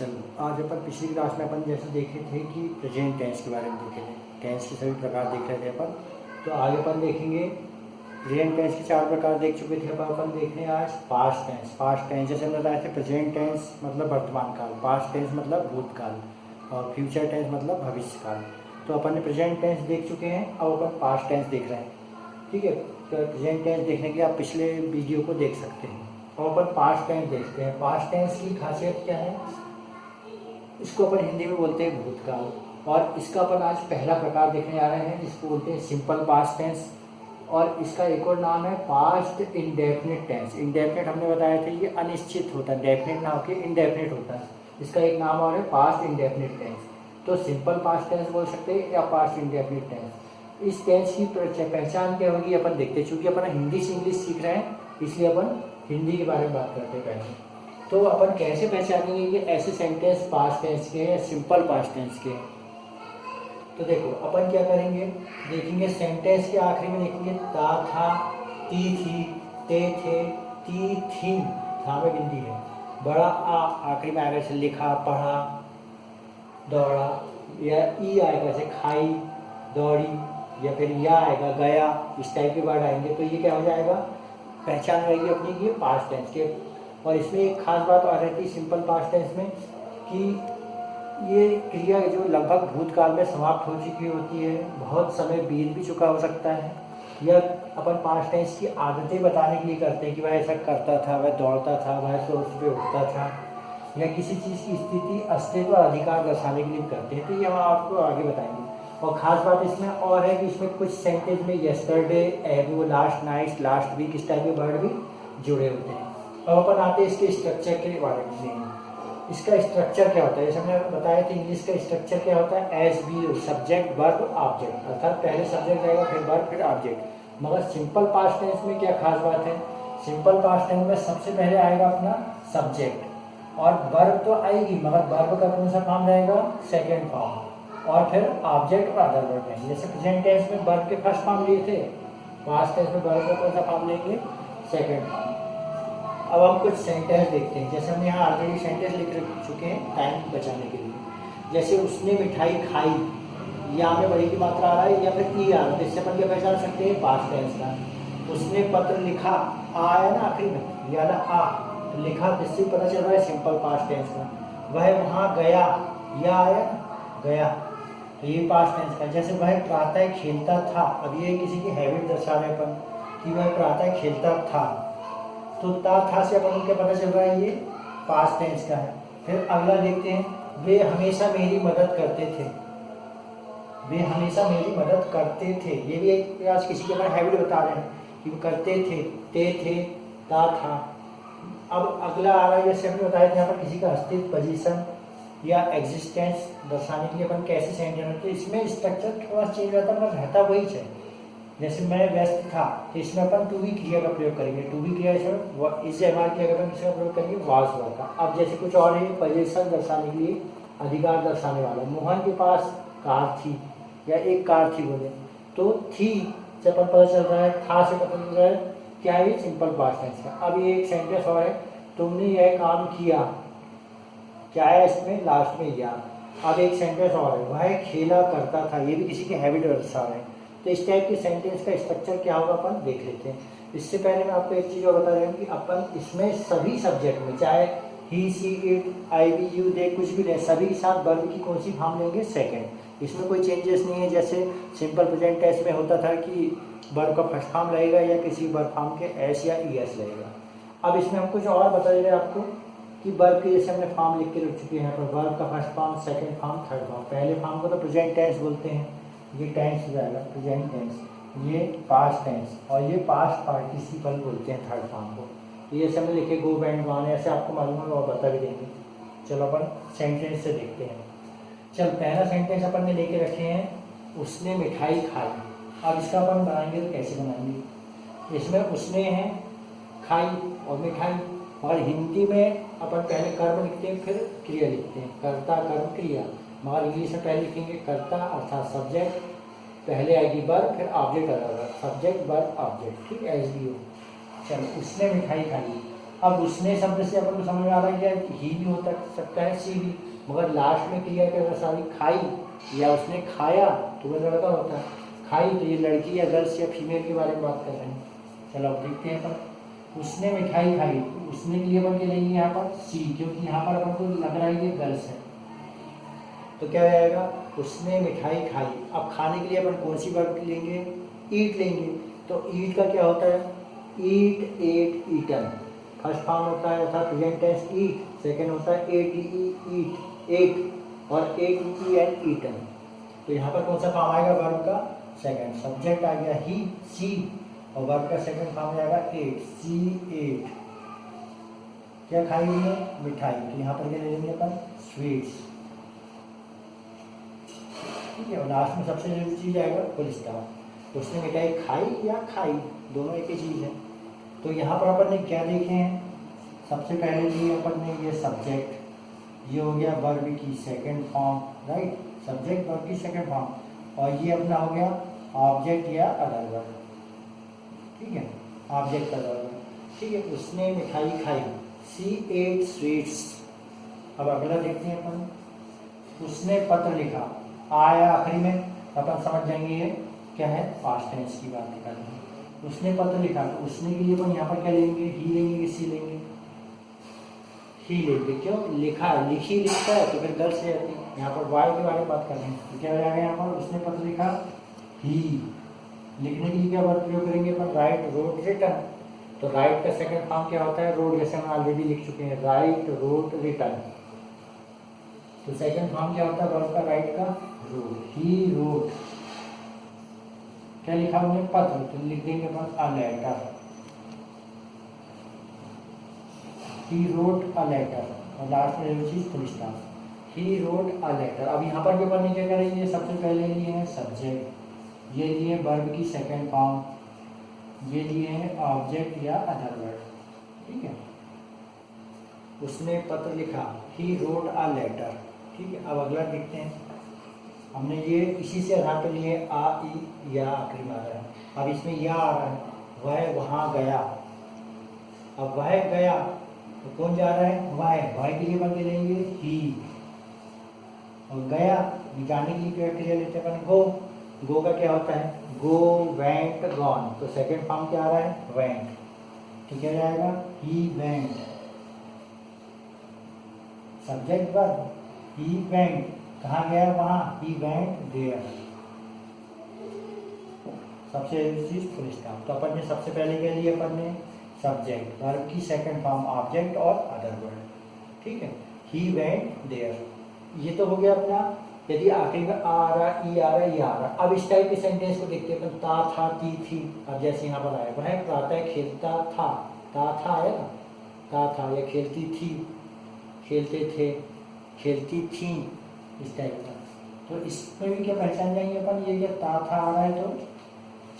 चलो आज अपन पिछली क्लास में अपन जैसे देखे थे कि प्रेजेंट टेंस के बारे में देखे थे, टेंस के सभी प्रकार देख रहे थे अपन। तो आगे अपन देखेंगे प्रेजेंट टेंस के 4 प्रकार देख चुके थे। अब अपन देख रहे हैं आज पास्ट टेंस। पास्ट टेंस जैसे हम बताए थे, प्रेजेंट टेंस मतलब वर्तमान काल, पास्ट टेंस मतलब भूतकाल और फ्यूचर टेंस मतलब भविष्य काल। तो अपन ने प्रेजेंट टेंस देख चुके हैं, अब अपन पास्ट टेंस देख रहे हैं। ठीक है, तो प्रेजेंट टेंस देखने के आप पिछले वीडियो को देख सकते हैं। और अपन पास्ट टेंस देखते हैं। पास्ट टेंस की खासियत क्या है, इसको अपन हिंदी में बोलते हैं भूतकाल। और इसका अपन आज पहला प्रकार देखने आ रहे हैं, जिसको बोलते हैं सिंपल पास्ट टेंस। और इसका एक और नाम है पास्ट इंडेफिनिट टेंस। इंडेफिनिट हमने बताया था ये अनिश्चित होता है, डेफिनिट ना होकर इंडेफिनिट होता है। इसका एक नाम और है पास्ट इंडेफिनिट टेंस। तो सिंपल पास्ट टेंस बोल सकते हैं या पास्ट इंडेफिनिट टेंस। इस टेंस की पहचान क्या होगी अपन देखते हैं। चूंकि अपन हिंदी से इंग्लिश सीख रहे हैं, इसलिए अपन हिंदी के बारे में बात करते हैं पहले। तो अपन कैसे पहचानेंगे कि ऐसे सेंटेंस पास्ट टेंस के हैं या सिंपल पास्ट टेंस के हैं। तो देखो अपन क्या करेंगे, देखेंगे सेंटेंस के आखिरी में देखेंगे ता था, ती थी, ते थे, ती थी, था में बिंदी है, बड़ा आ आखिरी में आएगा, जैसे लिखा, पढ़ा, दौड़ा, या ई आएगा जैसे खाई, दौड़ी, या फिर या आएगा गया, इस टाइप के वर्ड आएंगे। तो ये क्या हो जाएगा, पहचान रहेगी अपनी कि पास्ट टेंस के। और इसमें एक खास बात और रहती है सिंपल पास्ट टेंस में कि ये क्रिया जो लगभग भूतकाल में समाप्त हो चुकी होती है, बहुत समय बीत भी चुका हो सकता है, या अपन पास्ट टेंस की आदतें बताने के लिए करते हैं कि वह ऐसा करता था, वह दौड़ता था, वह सुबह उठता था, या किसी चीज़ की स्थिति, अस्तित्व और अधिकार दर्शाने के लिए करते हैं। तो ये हम आपको आगे बताएंगे। और ख़ास बात इसमें और है कि इसमें कुछ सेंटेंस में यस्टरडे, एगो, लास्ट नाइट, लास्ट वीक, इस टाइप के वर्ड भी जुड़े होते हैं। अब अपन आते हैं इसके स्ट्रक्चर के बारे में लेंगे। इसका स्ट्रक्चर क्या होता है, जैसे हमने बताया था इंग्लिश का स्ट्रक्चर क्या होता है, S B, subject verb object, अर्थात पहले सब्जेक्ट रहेगा, फिर वर्ब, फिर ऑब्जेक्ट। मगर सिंपल पास्ट टेंस में क्या खास बात है, सिंपल पास्ट टेंस में सबसे पहले आएगा अपना सब्जेक्ट और वर्ब तो आएगी, मगर वर्ब का कौन सा फॉर्म रहेगा, सेकेंड फॉर्म, और फिर ऑब्जेक्ट और अदर वर्ब रहेंगे। जैसे प्रेजेंट टेंस में वर्ब के फर्स्ट फॉर्म लिए थे, पास्ट टेंस में वर्ब का कौन सा फॉर्म लेंगे, सेकेंड फॉर्म। अब हम कुछ सेंटेंस देखते हैं। जैसे हम यहाँ ऑलरेडी सेंटेंस लिख चुके हैं टाइम बचाने के लिए। जैसे उसने मिठाई खाई, या में बड़ी की मात्रा आ रहा है या फिर ई आ रहा है, तो इससे अपन क्या पहचान सकते हैं, पास्ट टेंस का। उसने पत्र लिखा, आ आया ना आखिरी में, या ना आ लिखा, इससे पता चल रहा है सिंपल पास्ट टेंस का। वह वहाँ गया, या आया गया, तो ये पास्ट टेंस का। जैसे वह प्रातः खेलता था, अब ये किसी की हैबिट दर्शा रहे अपन कि वह प्रातः खेलता था, तो था से अपन क्या पता चल रहा है, ये पास्ट टेंस का है। फिर अगला देखते हैं, वे हमेशा मेरी मदद करते थे, वे हमेशा मेरी मदद करते थे, ये भी एक आज किसी के अपन हैबिट बता रहे हैं कि वो करते थे, ते थे, ता था। अब अगला आ रहा है, जैसे हमने बताया था यहाँ पर किसी का अस्तित्व, पोजीशन या एग्जिस्टेंस दर्शाने के लिए अपन कैसे सेंटेंस होते हैं। इसमें स्ट्रक्चर थोड़ा चेंज रहता है, मगर रहता वही है। जैसे मैं व्यस्त था, तो इसमें अपन टू बी क्रिया का प्रयोग करेंगे, टू बी क्रिया इससे हमारे क्या करेंगे, इसका प्रयोग करेंगे वाज वर्ब का। अब जैसे कुछ और है, पोजीशन दर्शाने के लिए, अधिकार दर्शाने वाला, मोहन के पास कार थी, या एक कार थी बोले, तो थी से अपन पता चल रहा है, था से पता चल रहा है क्या है, सिंपल पास्ट टेंस का। अब ये एक सेंटेंस और है, तुमने यह काम किया, क्या है इसमें, लास्ट में या। अब एक सेंटेंस और है, वह खेला करता था, ये भी किसी की हैबिट दर्शा रहे हैं। तो इस टाइप के सेंटेंस का स्ट्रक्चर क्या होगा अपन देख लेते हैं। इससे पहले मैं आपको एक चीज़ और बता रहा हूँ कि अपन इसमें सभी सब्जेक्ट में, चाहे ही, she, it, I, we, you, दे, कुछ भी रहे, सभी के साथ वर्ब की कौन सी फॉर्म लेंगे, सेकंड। इसमें कोई चेंजेस नहीं है। जैसे सिंपल प्रेजेंट टेंस में होता था कि वर्ब का फर्स्ट फॉर्म रहेगा या किसी वर्ब फॉर्म के एस या ई एस रहेगा। अब इसमें हम कुछ और बता दे रहे हैं आपको कि वर्ब के जैसे हमने फॉर्म लिख के रख चुके हैं यहाँ पर, वर्ब का first form, second form, third form. पहले फॉर्म को तो प्रेजेंट टेंस बोलते हैं, ये टेंस हो जाएगा प्रेजेंट टेंस, ये पास्ट टेंस, और ये पास्ट पार्टिसिपल बोलते हैं थर्ड फॉर्म को। ये जैसे हमने लिखे गो वेंट गॉन, ऐसे आपको मालूम है और बता भी देंगे। चलो अपन सेंटेंस से देखते हैं। चल पहला सेंटेंस अपन ने लेके रखे हैं, उसने मिठाई खाई। अब इसका अपन बनाएंगे तो कैसे बनाएंगे, इसमें उसने है, खाई और मिठाई। और हिंदी में अपन पहले कर्म लिखते हैं, फिर क्रिया लिखते हैं, कर्ता कर्म क्रिया। मगर इंग्लिश में पहले लिखेंगे कर्ता अर्थात सब्जेक्ट, पहले आएगी वर्ब, फिर ऑब्जेक्ट आएगा, सब्जेक्ट वर्ब ऑब्जेक्ट, ठीक, एस बी ओ। चलो उसने मिठाई खाई, अब उसने शब्द से अपन को समझ में आ रहा है कि ही भी हो सकता है, सी भी, मगर लास्ट में क्रिया क्या अगर सारी खाई या उसने खाया तो वह लड़का होता है, खाई तो ये लड़की या गर्ल्स या फीमेल के बारे में बात कर रहे हैं। चलो अब देखते हैं अपन, उसने मिठाई खाई, उसने के लिए अपन के लेंगे यहाँ पर सी, क्योंकि यहाँ पर अपन को लग रहा है ये गर्ल्स है, तो क्या हो जाएगा, उसने मिठाई खाई। अब खाने के लिए अपन कौन सी वर्ब लेंगे, ईट लेंगे। तो ईट का क्या होता है, ईट, एट, ईटन। फर्स्ट फॉर्म होता है अर्थात प्रेजेंट टेंस ईट, सेकंड होता है एट, ईट, एट, और एट, ई एंड ईटन। तो यहाँ पर कौन सा फॉर्म आएगा वर्ब का, सेकंड। सब्जेक्ट आ गया ही, सी, और वर्ब का सेकंड फॉर्म आएगा एट, सी एट। क्या खाई है, मिठाई, तो यहाँ पर क्या ले लेंगे अपन, स्वीट्स। ठीक है, और लास्ट में सबसे जरूरी चीज आएगा फुल स्टॉप। उसने मिठाई खाई या खाई, दोनों एक ही चीज है। तो यहाँ पर अपन ने क्या देखे हैं, सबसे पहले लिए अपन ने ये सब्जेक्ट, ये हो गया वर्ब की second form, right, subject verb की सेकंड फॉर्म, और ये अपना हो गया ऑब्जेक्ट या अदर वर्ब। ठीक है, ऑब्जेक्ट अदर वर्ब। ठीक है, उसने मिठाई खाई, सी एट स्वीट्स। अब अगला देखते हैं अपन, उसने पत्र लिखा, आया आखिरी में, अपन समझ जाएंगे ये क्या है, पास्ट टेंस की बात कर रहे हैं। उसने पत्र लिखा, तो उसने के लिए अपन यहाँ पर क्या लेंगे, ही लेंगे कि सी लेंगे, ही लेंगे। क्यों, लिखा, लिखी लिखता है तो फिर गर्ल से आती है। यहाँ पर वाई के बारे में बात कर रहे हैं, तो क्या हो जाएगा यहाँ पर, उसने पत्र लिखा, ही। लिखने के लिए क्या वर्ब प्रयोग करेंगे अपन, राइट, रोट, रिटन। तो राइट का सेकंड फॉर्म क्या होता है, रोट, जैसे हम ऑलरेडी लिख चुके हैं, राइट, रोट, रिटन। तो सेकंड फॉर्म क्या होता है वर्ब का, राइट का, रोट, ही रोट। क्या लिखा हमने, पत्र, तो लिख देंगे अपन a letter, he wrote a letter, और लास्ट में जो चीज full stop, he wrote a letter. अब यहाँ पर भी अपन ने क्या करेंगे, सबसे पहले लिए हैं सब्जेक्ट, ये लिए वर्ब की सेकंड फॉर्म, ये लिए हैं ऑब्जेक्ट या अदर वर्ड। ठीक है, उसने पत्र लिखा, ही रोट अ लेटर। ठीक है, अब अगला देखते हैं, हमने ये इसी से आधार पर लिए आ, ई, या आखिरी में आ रहा है। अब इसमें या आ रहा है, वह वहाँ गया। अब वह गया तो कौन जा रहा है, वह के लिए बन के लेंगे ही, और गया जाने के लिए क्या क्रिया लेते हैं अपन, गो का क्या होता है, गो, वेंट, गॉन। तो सेकंड फॉर्म क्या आ रहा है, वेंट, तो क्या जाएगा, he went, subject verb, he went, कहाँ गया, वहाँ, ही वेंट देयर। सबसे चीज फुल स्टॉप। तो अपन ने सबसे पहले क्या लिया, अपन ने सब्जेक्ट, वर्ब की सेकंड फॉर्म ऑब्जेक्ट और अदर वर्ड। ठीक है, ही वेंट देयर, ये तो हो गया अपना। यदि आखिरी में आ रहा, ई आ रहा, ये आ रहा। अब इस टाइप के सेंटेंस को देखते हैं अपन, ता, था, ती, थी। अब जैसे यहाँ पर आया, वह प्रातः खेलता था, ता था आया ना, ता था, या खेलती थी, खेलते थे, खेलती थी, इस टाइप का। तो इसमें भी क्या पहचान जाएंगे अपन, ये क्या ता था आ रहा है तो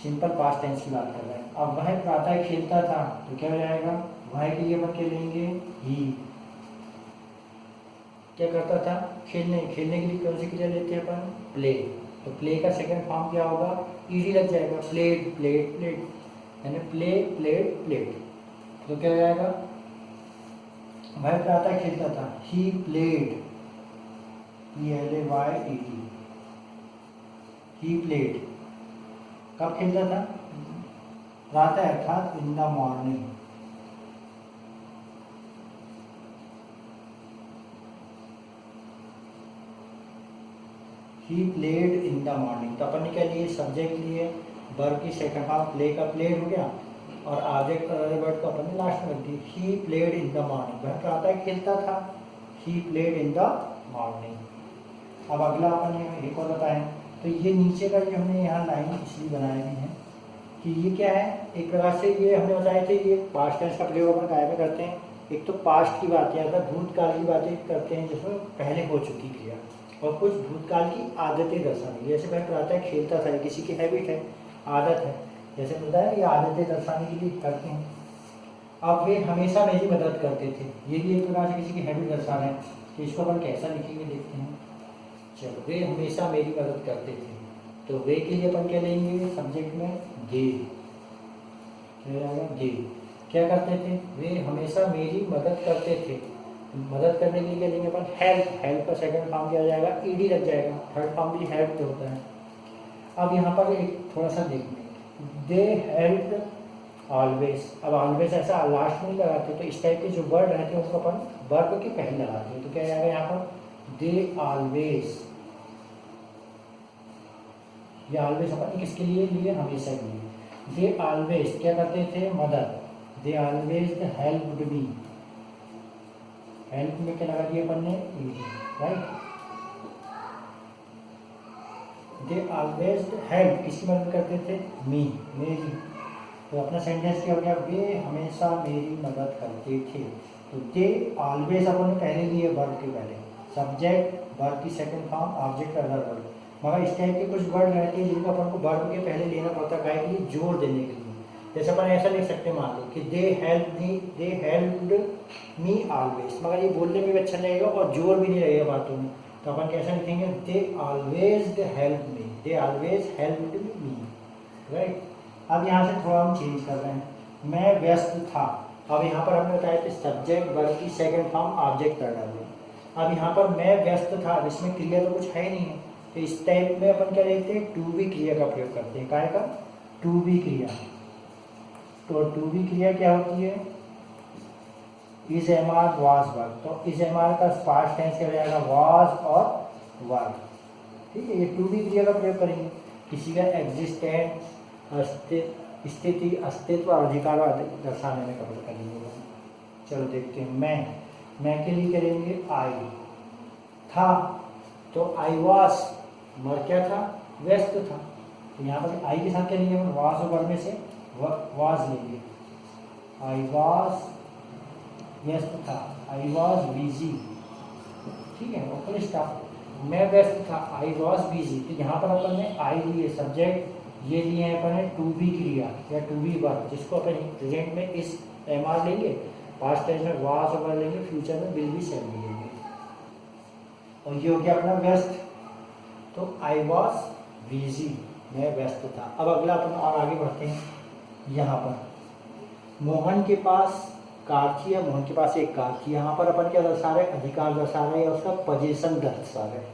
सिंपल पास्ट टेंस की बात कर रहे हैं। अब वह प्रातः खेलता था, तो क्या हो जाएगा, वह के लिए अपन क्या लेंगे, ही। क्या करता था, खेलने के लिए कौन सी क्रिया लेते हैं अपन, प्ले। तो प्ले का सेकंड फॉर्म क्या होगा, ईडी लग जाएगा, प्लेड, प्लेट, प्लेट, यानी प्ले, प्लेट, प्लेट। तो क्या हो जाएगा, वह प्रातः खेलता था, he played, PLAYED, he played. कब खेलता था, प्रातः अर्थात इन the morning. He played in the morning. तो अपन ने क्या लिए, सब्जेक्ट लिए, वर्ब की सेकंड फॉर्म, प्ले का प्लेड हो गया, और ऑब्जेक्ट और अदर वर्ड को अपन ने लास्ट में रख दी। He played in the morning, वह प्रातः खेलता था, he played in the morning. अब अगला अपन ने एक और बताया, तो ये नीचे का जो हमने यहाँ लाइन इसलिए बनाई हुई है कि ये क्या है, एक प्रकार से ये हमने बताया थे, ये पास्ट टेंस का प्रयोग अपन काय में करते हैं। एक तो पास्ट की बातें अर्थात भूतकाल की बातें करते हैं जिसमें पहले हो चुकी क्रिया, और कुछ भूतकाल की आदतें दर्शाने, जैसे वह प्रातः खेलता था, किसी की हैबिट है, आदत है, जैसे बताया ये आदतें दर्शाने के लिए करते हैं। अब वे हमेशा मेरी मदद करते थे, ये भी एक प्रकार से किसी की हैबिट दर्शा रहे हैं। तो इसको अपन कैसा लिखेंगे देखते हैं। चलो, वे हमेशा मेरी मदद करते थे, तो वे के लिए अपन क्या लेंगे, सब्जेक्ट में दे, क्या आएगा, दे। क्या करते थे, वे हमेशा मेरी मदद करते थे। मदद करने के लिए क्या लेंगे अपन, हेल्प। हेल्प का सेकंड फॉर्म क्या हो जाएगा, ईडी लग जाएगा। थर्ड फॉर्म भी हेल्प जो होता है। अब यहाँ पर एक थोड़ा सा देखते हैं, दे हेल्प ऑलवेज। अब ऑलवेज ऐसा लास्ट में नहीं लगाते, तो इस टाइप के जो वर्ड रहते हैं उसको अपन वर्ब के पहले लगाते हैं। तो क्या आएगा यहाँ पर, दे ऑलवेज। ये ऑलवेज अपन किसके लिए लिए, हमेशा के लिए। दे ऑलवेज क्या करते थे, मदद। They always helped me. Help में क्या लगा दिया अपन ने, राइट। दे ऑलवेज हेल्प, किसकी मदद करते थे, मी, मेरी। तो अपना सेंटेंस क्या हो गया, वे हमेशा मेरी मदद करते थे। तो दे ऑलवेज अपन ने पहले लिए वर्ब के पहले, सब्जेक्ट, वर्ब की second form, object, other word. मगर इस टाइप के कुछ वर्ड रहते हैं जिनको अपन को वर्ब के पहले लेना पड़ता है, गाय के लिए जोर देने के लिए। जैसे अपन ऐसा लिख सकते हैं, मान लो कि दे हेल्प्ड मी ऑलवेज, मगर ये बोलने में भी अच्छा नहीं लगेगा और जोर भी नहीं लगेगा बातों में। तो अपन कैसा लिखेंगे, they always help me, they always helped me, right. अब यहाँ से थोड़ा हम चेंज कर रहे हैं, मैं व्यस्त था। अब यहाँ पर हमने बताया कि सब्जेक्ट, वर्ब की सेकंड फॉर्म, ऑब्जेक्ट कर डालें। अब यहाँ पर मैं व्यस्त था, इसमें क्रिया तो कुछ है नहीं है, तो इस टाइप में अपन क्या लिखते हैं, टू बी क्रिया का प्रयोग करते हैं। काय का, टू बी क्रिया। तो टू बी क्रिया क्या होती है, is am are was verb. तो इज एम आर का पास्ट टेंस क्या हो जाएगा, वाज और वर्ब, ठीक है। ये टू बी क्रिया का प्रयोग करेंगे किसी का एग्जिस्टेंट, स्थिति, अस्तित्व और अधिकार दर्शाने में कपड़े करेंगे। चलो देखते हैं, मैं के लिए करेंगे आई। था, तो आई वाज, मर क्या था, व्यस्त था। तो यहाँ पर आई के साथ क्या लेंगे, वाज और वर्ब में से वाज लेंगे। आई वाज व्यस्त था, आई वाज बिजी, ठीक है। और फुल स्टॉप, मैं व्यस्त था, आई वाज बिजी। तो यहाँ पर अपन ने आई लिए सब्जेक्ट, ये लिए हैं अपन ने टू बी क्रिया या टू बी वर्ब, जिसको अपन प्रेजेंट में इस एम आर लेंगे, पास्ट टेंस में वाज और वर्ब लेंगे, फ्यूचर में विल बी शैल बी लेंगे। और ये हो गया अपना व्यस्त। तो आई वॉज बिजी, मैं व्यस्त था। अब अगला अपन और आगे बढ़ते हैं। यहाँ पर मोहन के पास कार थी, या मोहन के पास एक कार थी। यहाँ पर अपन क्या दर्शा रहे, अधिकार दर्शा रहे हैं, उसका पोजीशन दर्शा रहे।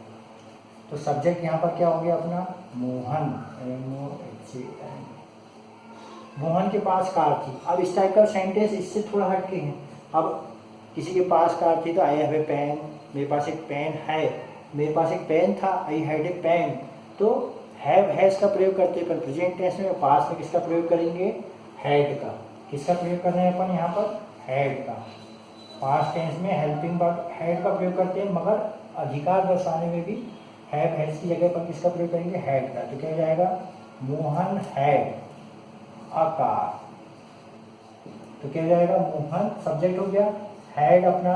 तो सब्जेक्ट यहाँ पर क्या हो गया अपना, मोहन, MOHAN। मोहन के पास कार थी। अब इस टाइप का सेंटेंस इससे थोड़ा हटके हैं। अब किसी के पास कार थी, तो आई हैव ए पेन, मेरे पास एक पेन है। मेरे पास एक पेन था, आई हैड ए पेन। तो हैव, हैज का प्रयोग करते हैं पर प्रेजेंट टेंस में। पास में किसका प्रयोग करेंगे, हैड का। किसका प्रयोग कर रहे हैं अपन यहाँ पर, हैड का। पास्ट टेंस में हेल्पिंग वर्ब हैड का प्रयोग करते हैं, मगर अधिकार दर्शाने में भी हैव, हैज की जगह पर किसका प्रयोग करेंगे, हैड का। तो क्या हो जाएगा, मोहन हैड अ कार। तो क्या हो जाएगा, मोहन सब्जेक्ट हो गया, हैड अपना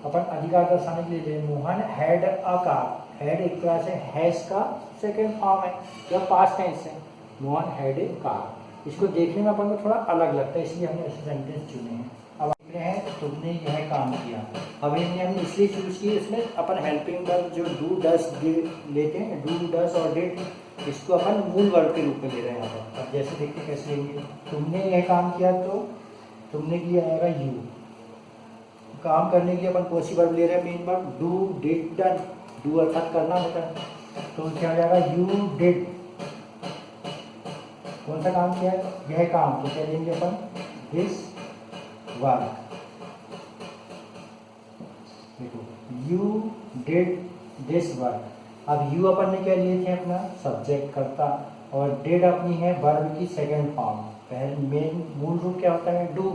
अपन अधिकार दर्शाने के लिए, Mohan had a car. Had एक तरह से हैज का सेकेंड फॉर्म है या पास्ट टेंस है, मोहन हैड ए कार। इसको देखने में अपन को थोड़ा अलग लगता है, इसलिए हमने ऐसे सेंटेंस चुने हैं। अब देख रहे हैं, तुमने यह काम किया। अब इन्हें हमने इसलिए चूज की, इसमें अपन हेल्पिंग वर्ब जो डू डस लेते हैं, डू डस और डिड, इसको अपन मूल वर्ब के रूप में ले रहे हैं यहाँ पर। अब जैसे देखते हैं कैसे लेंगे, तुमने यह काम किया, तो तुमने किया आएगा यू। काम करने के लिए अपन कौन सी वर्ब ले रहे हैं, main verb do, did, done. Do अर्थात करना होता है, तो क्या हो जाएगा, यू डिड। कौन सा काम किया है, यह काम। तो क्या लेंगे अपन, दिस वर्क। देखो, यू डिड दिस वर्क। अब यू अपन ने क्या लिए थे, अपना सब्जेक्ट करता, और डिड अपनी है वर्ब की सेकंड फॉर्म। पहले मेन मूल रूप क्या होता है, डू।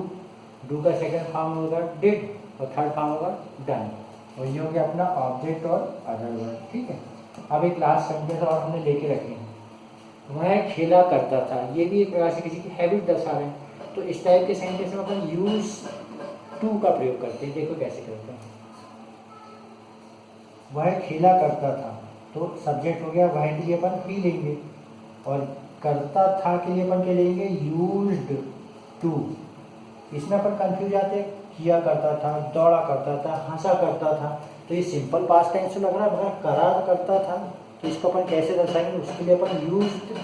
डू का सेकंड फॉर्म होगा डिड, और थर्ड फॉर्म होगा डन। और ये हो गया अपना ऑब्जेक्ट और अदर वर्ड, ठीक है। अब एक लास्ट सेंटेंस और हमने लेके रखे हैं, वह खेला करता था। ये भी एक प्रकार से किसी की हैबिट दर्शा रहे हैं। तो इस टाइप के सेंटेंस में अपन यूज टू का प्रयोग करते हैं। देखो कैसे करते हैं, वह खेला करता था, तो सब्जेक्ट हो गया, वह के लिए अपन ही लेंगे, और करता था के लिए अपन क्या लेंगे, यूज्ड टू। इसमें अपन कंफ्यूज जाते हैं, किया करता था, दौड़ा करता था, हंसा करता था। तो ये सिंपल पास्ट टेंस लग रहा है, मगर करा करता था, तो इसको अपन कैसे दर्शाएंगे, उसके लिए अपन यूज्ड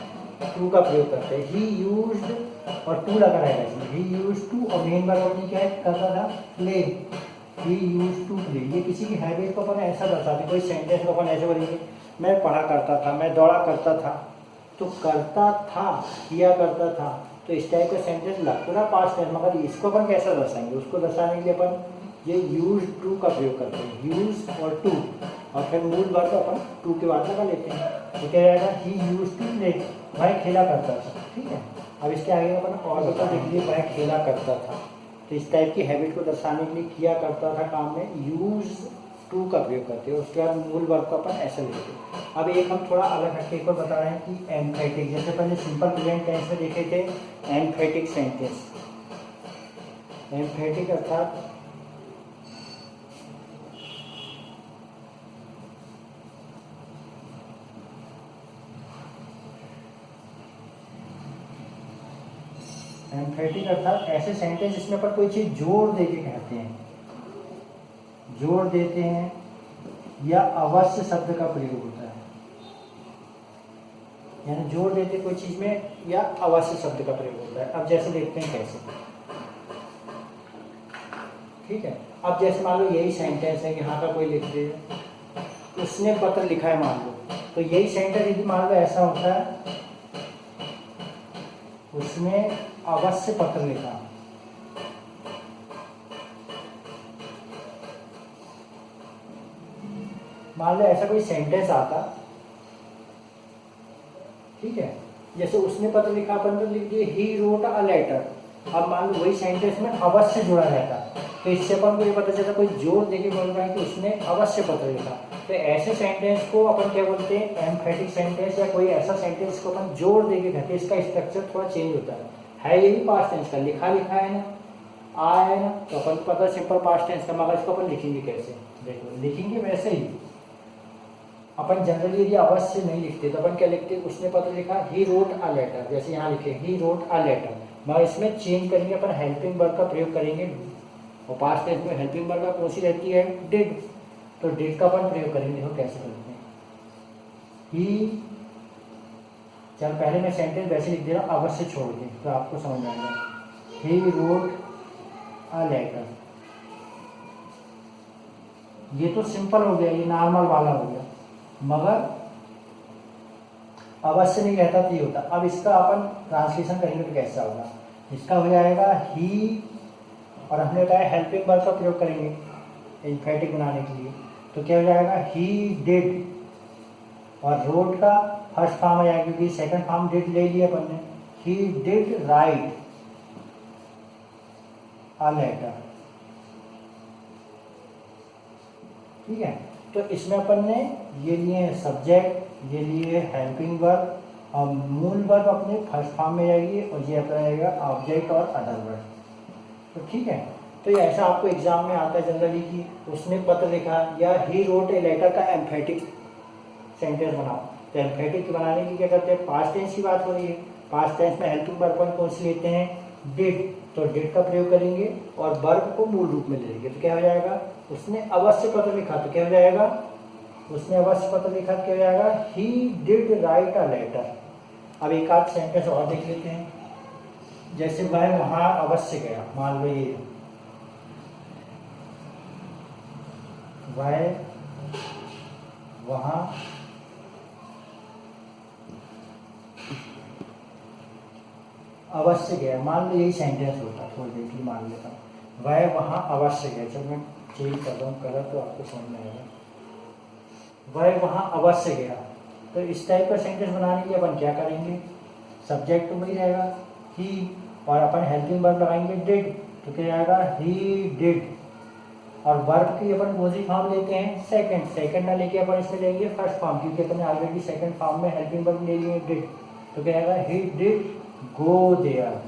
टू का प्रयोग करते हैं। ही यूज्ड और टू लगा रहेगा इसमें, ही यूज्ड टू, और मेन वर्ब अपनी क्या है, करता था play, he used to play. ये किसी की हैबिट को अपन ऐसा दर्शाते, कोई सेंटेंस को अपन ऐसे बोलेंगे, मैं पढ़ा करता था, मैं दौड़ा करता था, तो करता था, किया करता था, तो इस टाइप का सेंटेंस पूरा पास्ट टेंस, मगर इसको अपन कैसा दर्शाएंगे, उसको दर्शाने के लिए अपन ये यूज टू का प्रयोग करते हैं, यूज और टू, और फिर मूल वर्ब अपन टू के बाद लगा लेते हैं, तो क्या रहेगा, ही यूज टू प्ले, वह खेला करता था। ठीक है, अब इसके आगे अपन और बता देखिए, वह खेला करता था, तो इस टाइप की हैबिट को दर्शाने के लिए किया करता था काम में यूज टू का प्रयोग करते हैं, उसके बाद मूल वर्ब को अपन ऐसे लेते हैं। अब एक हम थोड़ा अलग हटके को बता रहे हैं कि एम्फेटिक, जैसे पहले सिंपल प्रेजेंट टेंस में देखे थे एम्फेटिक सेंटेंस, एम्फेटिक अर्थात एम्फेटिक अर्थात ऐसे सेंटेंस जिसमें पर कोई चीज जोर दे के कहते हैं, जोर देते हैं, या अवश्य शब्द का प्रयोग होता है, यानी जोर देते कोई चीज में या अवश्य शब्द का प्रयोग होता है। अब जैसे देखते हैं कैसे, ठीक है, अब जैसे मान लो यही सेंटेंस है, यहाँ का कोई लिख दे, उसने पत्र लिखा है मान लो, तो यही सेंटेंस यदि मान लो ऐसा होता है, उसने अवश्य पत्र लिखा, मान लो ऐसा कोई सेंटेंस आता, ठीक है, जैसे उसने पत्र लिखा, अपन तो लिख दिए ही रोट अ लेटर, अब मान लो वही सेंटेंस में अवश्य जुड़ा रहता, तो इससे अपन को ये पता चलता कोई जोर देके बोल रहा है कि उसने अवश्य पत्र लिखा, तो ऐसे सेंटेंस को अपन क्या बोलते हैं, एम्फेटिक सेंटेंस, या कोई ऐसा सेंटेंस को अपन जोर देके कहते हैं, इसका स्ट्रक्चर थोड़ा चेंज होता है ये भी पास्ट टेंस का, लिखा लिखा है ना, आ है ना, तो अपन को पता सिंपल पास्ट टेंस का, मगर इसको अपन लिखेंगे कैसे, देखो लिखेंगे वैसे ही, अपन जनरली यदि अवश्य नहीं लिखते तो अपन क्या लिखते, उसने पत्र लिखा, ही रोट अ लेटर, जैसे यहाँ लिखे ही रोट अ लेटर, मगर इसमें चेंज करेंगे, अपन हेल्पिंग वर्ब का प्रयोग करेंगे, और पास्ट टेंस में हेल्पिंग वर्ब का कौन सी रहती है, डिड, तो डिड का अपन प्रयोग करेंगे, देखो कैसे करते हैं, ही, चल पहले मैं सेंटेंस वैसे लिख दे रहा हूँ, अवश्य छोड़ के, तो आपको समझ में आएगा, ही रोट अ लेटर, ये तो सिंपल हो गया, ये नॉर्मल वाला हो गया, मगर अवश्य नहीं रहता तो ये होता। अब इसका अपन ट्रांसलेशन करेंगे तो कैसा होगा, इसका हो जाएगा ही, और हमने बताया हेल्पिंग वर्ब का प्रयोग करेंगे एम्फेटिक बनाने के लिए, तो क्या हो जाएगा, ही डिड, और रोट का फर्स्ट फॉर्म आ जाएगा, क्योंकि सेकंड फॉर्म डिड ले लिया अपन ने, he did write a letter, ठीक है, तो इसमें अपन ने ये लिए सब्जेक्ट, ये लिए हेल्पिंग वर्ब, और मूल वर्ब अपने फर्स्ट फॉर्म में जाएगी, और ये अपना रहेगा ऑब्जेक्ट और अदर वर्ब, तो ठीक है, तो ये ऐसा आपको एग्जाम में आता है जनरली कि उसने पत्र लिखा, या ही रोट ए लेटर का एम्फेटिक सेंटेंस बनाओ, तो एम्फेटिक बनाने की क्या करते हैं, पास्ट टेंस की बात हो रही है, पास्ट टेंस में हेल्पिंग वर्ब अपन कौन सी लेते हैं, डिड, तो डिड का प्रयोग करेंगे और वर्ब को मूल रूप में ले लेंगे, तो क्या हो जाएगा, उसने अवश्य पत्र लिखा, तो क्या हो जाएगा, उसने अवश्य पत्र लिखा, क्या हो जाएगा, he did write a letter. अब एक आध सेंटेंस और देख लेते हैं, जैसे वह वहां अवश्य गया, मान लो ये, वह वहां अवश्य गया, मान लो यही सेंटेंस होता, थोड़ी देर के लिए मान लेता हूँ, वह वहां अवश्य गया, चलो मैं चेंज कर रहा हूँ कलर तो आपको समझ में आएगा, वह वहां अवश्य गया, तो इस टाइप का सेंटेंस बनाने के लिए अपन क्या करेंगे, सब्जेक्ट तो वही रहेगा ही, और अपन हेल्पिंग वर्ब लगाएंगे डिड, तो क्या जाएगा, ही डिड, और वर्ब की अपन पॉजिटिव फॉर्म लेते हैं सेकंड, सेकंड ना लेके अपन इसमें लेंगे फर्स्ट फॉर्म, क्योंकि अपन ऑलरेडी सेकंड फॉर्म में हेल्पिंग वर्ब ले लिए डिड, तो क्या आएगा, ही डिड गो देयर,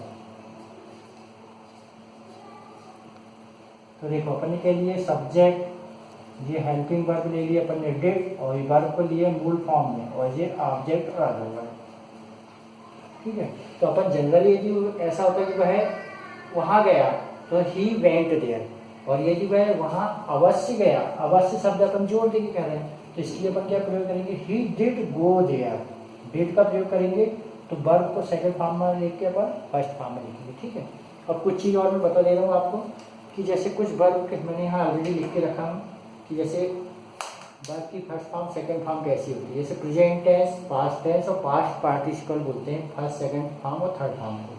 तो देखो अपन के लिए सब्जेक्ट, ये हेल्पिंग वर्ब ले लिए अपन ने डिड, और ये वर्ब को लिए मूल फॉर्म में, और ये ऑब्जेक्ट और अदर वर्ब, ठीक है, तो अपन जनरली यदि ऐसा होता है कि वह वहां गया तो ही वेंट देयर, और यदि वह वहां अवश्य गया, अवश्य शब्द अपन जोड़ देके कह रहे हैं, तो इसलिए अपन क्या प्रयोग करेंगे, he did go there, did का प्रयोग करेंगे, तो वर्ब को सेकंड फॉर्म में लिख के अपन फर्स्ट फॉर्म में लिखेंगे, ठीक है। अब कुछ चीज़ और मैं बता दे रहा हूँ आपको कि जैसे कुछ वर्ब के मैंने यहाँ ऑलरेडी लिख के रखा हूँ कि जैसे वर्ब की फर्स्ट फॉर्म सेकंड फॉर्म कैसी होती है। जैसे प्रेजेंट टेंस, पास्ट टेंस और पास्ट पार्टिसिपल बोलते हैं फर्स्ट सेकंड फॉर्म और थर्ड फॉर्म को।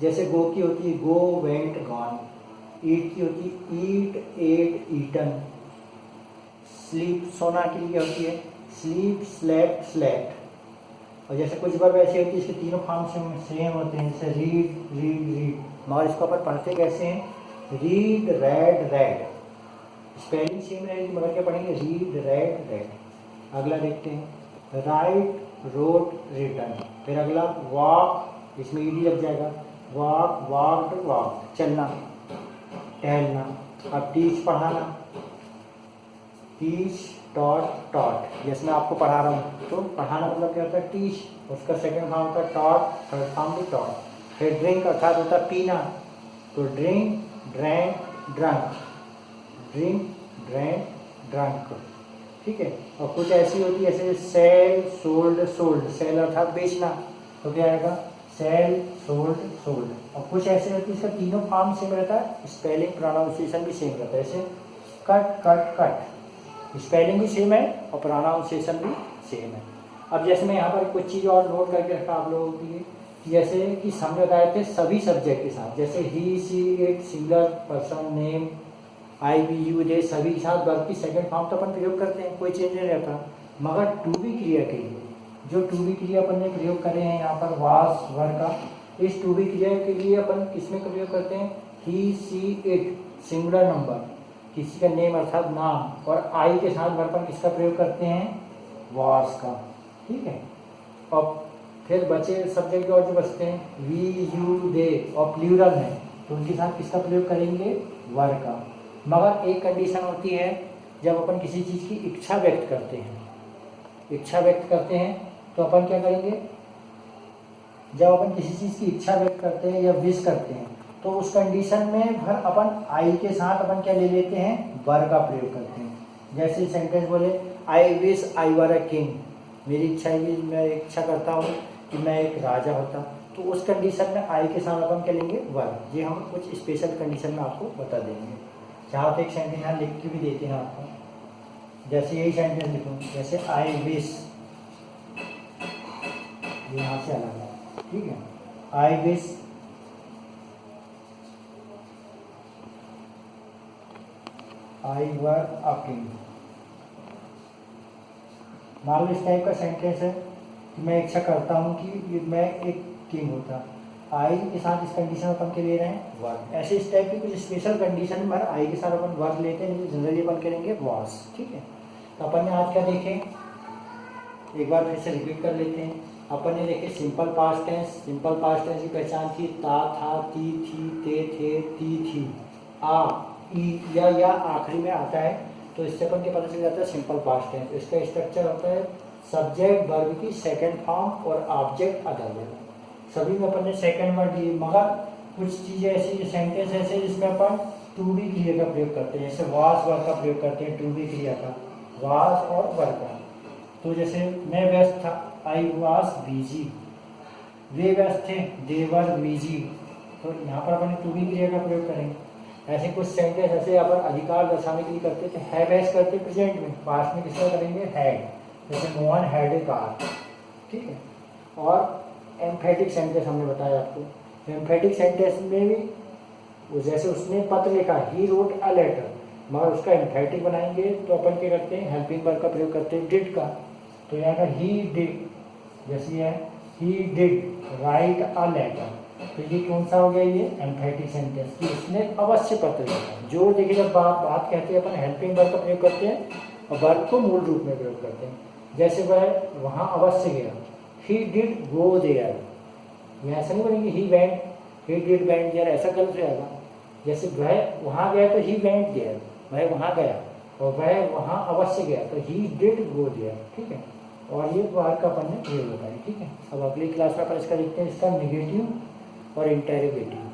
जैसे गो की होती है गो, वेंट, गॉन। ईट की होती है ईट, एट, ईटन। स्लीप सोना के लिए होती है स्लीप, स्लेप्ट, स्लेप्ट। और जैसे कुछ वर्ब ऐसी होती है इसके तीनों फॉर्म सेम होते हैं, जैसे रीड, रीड, रीड। मगर इसको अपन पढ़ते कैसे हैं, read, red, red. Spelling same रहेगी मगर क्या पढ़ेंगे, रीड, रेड, रेड। अगला देखते हैं राइट, रोट, रिटर्न। फिर अगला वॉक, इसमें ईडी लग जाएगा, वॉक, वॉक्ड, वॉक, चलना, टहलना। अब टीच, पढ़ाना, टीच, टॉट, टॉट। जैसे मैं आपको पढ़ा रहा हूँ तो पढ़ाना मतलब क्या होता है, टीच, उसका सेकंड फॉर्म होता है टॉट, थर्ड फॉर्म भी टॉट। फिर ड्रिंक अर्थात होता है पीना, तो drink, drank, drunk. Drink, drank, drunk, ठीक है। और कुछ ऐसी होती है जैसे सेल, सोल्ड, सोल्ड। सेल अर्थात बेचना, तो क्या आएगा, सेल, सोल्ड, सोल्ड। और कुछ ऐसे होती है इसका तीनों फॉर्म सेम रहता है, स्पेलिंग प्रोनाउंसिएशन भी सेम रहता है। जैसे कट, कट, कट, स्पेलिंग भी सेम है और प्रोनाउंसिएशन भी सेम है। अब जैसे मैं यहाँ पर कुछ चीज़ और नोट करके रखा आप लोगों के लिए, जैसे कि समझ आए थे सभी सब्जेक्ट के साथ, जैसे he, she, it, singular, person, name, I, we, you, they, सभी के साथ वर्ब की सेकंड फॉर्म तो अपन प्रयोग करते हैं, कोई चेंज नहीं रहता। मगर टू बी क्रिया के लिए जो टू बी क्रिया अपन ने प्रयोग करे हैं यहाँ पर वास वर्ब का, इस टू बी क्रिया के लिए अपन किसमें प्रयोग करते हैं, ही, सी, इट, सिंगुलर नंबर, किसी का नेम अर्थात नाम, और आई के साथ वर्ब पर किसका प्रयोग करते हैं, वास का, ठीक है। और फिर बचे सब्जेक्ट और जो बचते हैं वी, यू, दे और प्लूरल है, तो उनके साथ किसका प्रयोग करेंगे, वर का। मगर एक कंडीशन होती है जब अपन किसी चीज़ की इच्छा व्यक्त करते हैं, इच्छा व्यक्त करते हैं तो अपन क्या करेंगे, जब अपन किसी चीज़ की इच्छा व्यक्त करते हैं या विश करते हैं तो उस कंडीशन में फिर अपन आई के साथ अपन क्या ले लेते हैं, वर का प्रयोग करते हैं। जैसे सेंटेंस बोले I wish I were a king, मेरी इच्छा है कि मैं इच्छा करता हूँ कि मैं एक राजा होता, तो उस कंडीशन में आई के साथ अपन क्या लेंगे, वर। ये हम कुछ स्पेशल कंडीशन में आपको बता देंगे। चाहो तो एक सेंटेंस यहाँ लिख के भी देते हैं आपको, जैसे यही सेंटेंस लिखूँ, जैसे आई विश, यहाँ से अलग है, ठीक है। I wish I were a king. मान लो इस टाइप का सेंटेंस है कि मैं इच्छा करता हूँ कि मैं एक किंग होता, आई के साथ इस कंडीशन अपन के ले रहे हैं वर। ऐसे इस टाइप की कुछ स्पेशल कंडीशन में आई के साथ अपन वर लेते हैं, जनरली अपन करेंगे वास, ठीक है। तो अपन ने आज क्या देखे, एक बार फिर से रिपीट कर लेते हैं। अपन ने देखे simple past tense, simple past tense की पहचान थी ता, था, ती, थी, ते, थे, ती, थी, आ, ई, या आखिरी में आता है, तो इससे अपन के पता चल जाता है सिंपल पास्ट टेंस। इसका स्ट्रक्चर होता है सब्जेक्ट वर्ब की सेकंड फॉर्म और ऑब्जेक्ट अदर वर्ब, सभी में अपन ने सेकंड वर्ड लिए। मगर कुछ चीज़ें ऐसी सेंटेंस ऐसे जिसमें अपन टू बी क्रिया का प्रयोग करते हैं, जैसे वास वर्ब का प्रयोग करते हैं, टू बी क्रिया का, वास और वर्ब का। तो जैसे मैं व्यस्त था, आई वास बिजी, वे व्यस्त थे, दे वर बिजी, तो यहाँ पर अपन टू बी क्रिया का प्रयोग करेंगे। ऐसे कुछ सेंटेंस ऐसे अपन अधिकार दर्शाने के लिए करते थे, हैव हैज करते प्रेजेंट में, पास्ट में किसका करेंगे, हैड, जैसे मोहन हैड ए कार, ठीक है। और एम्फेटिक सेंटेंस हमने बताया आपको, एम्फेटिक सेंटेंस में भी जैसे उसने पत्र लिखा, ही रोट अ लेटर, मगर उसका एम्फेटिक बनाएंगे तो अपन क्या करते हैं, हेल्पिंग वर्ब का प्रयोग करते हैं, डिड का। तो यहाँ का ही डिड, जैसे है he did write a letter, तो ये कौन सा हो गया, ये एम्फेटिक सेंटेंस कि उसने अवश्य पत्र लिखा। जो देखिए जब बात कहते हैं अपन हेल्पिंग वर्ब का प्रयोग करते हैं और वर्ब को मूल रूप में प्रयोग करते हैं। जैसे वह वहाँ अवश्य गया, he did go there, ये ऐसा नहीं बोलेंगे he went, he did went there, ऐसा गलत रहेगा। जैसे वह वहाँ गया तो he went there, वह वहाँ गया, और वह वहाँ अवश्य गया तो he did go there, ठीक है। और ये वर्ब का अपन ने प्रयोग होता है, ठीक है। अब अगली क्लास में अपन इसका लिखते हैं, इसका नेगेटिव और इंटेरोगेटिव।